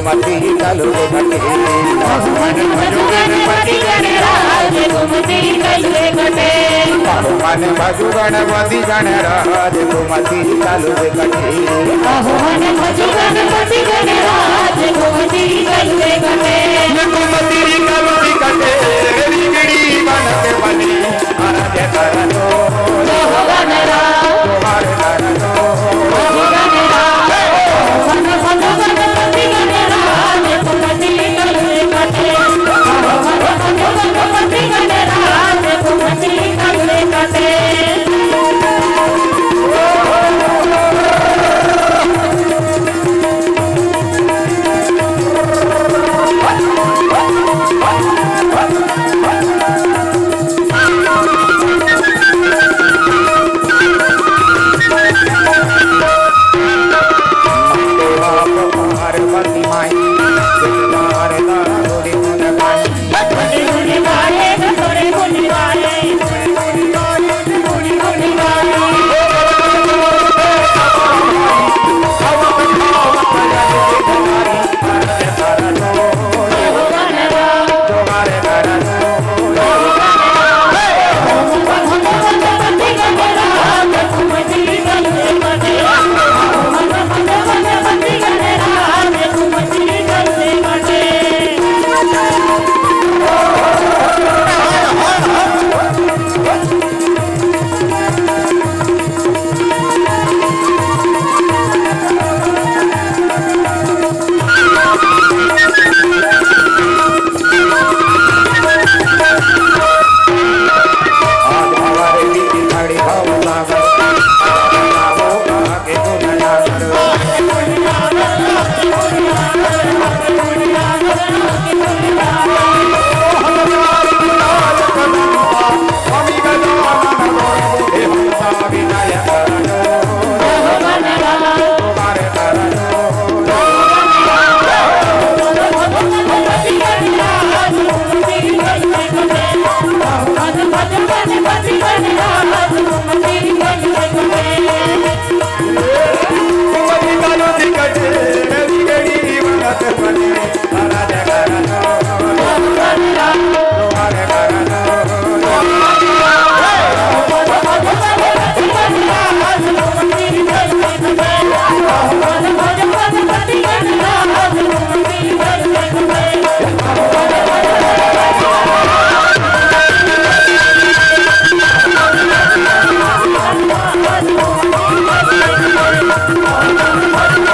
घुमती कलवे घटे मन भजो गणपति गणराज घुमती कलवे घटे मन भजो गणपति गणराज घुमती कलवे घटे मन भजो गणपति गणराज घुमती कलवे घटे घुमती कलवे घटे रिगड़ी बनत बनी आराध्य करनो तुम्हारे करनो मन भजो गणपति गणराज घुमती कलवे घटे मन भजो गणपति गणराज घुमती कलवे घटे पार्वती माई तुम्हारे दारोड़ी मन गाई गुड़ी गुड़ी गाए गुड़ी गुड़ी गाए गुड़ी गुड़ी गाए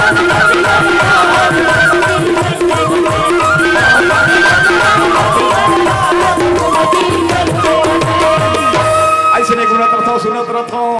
Thank you.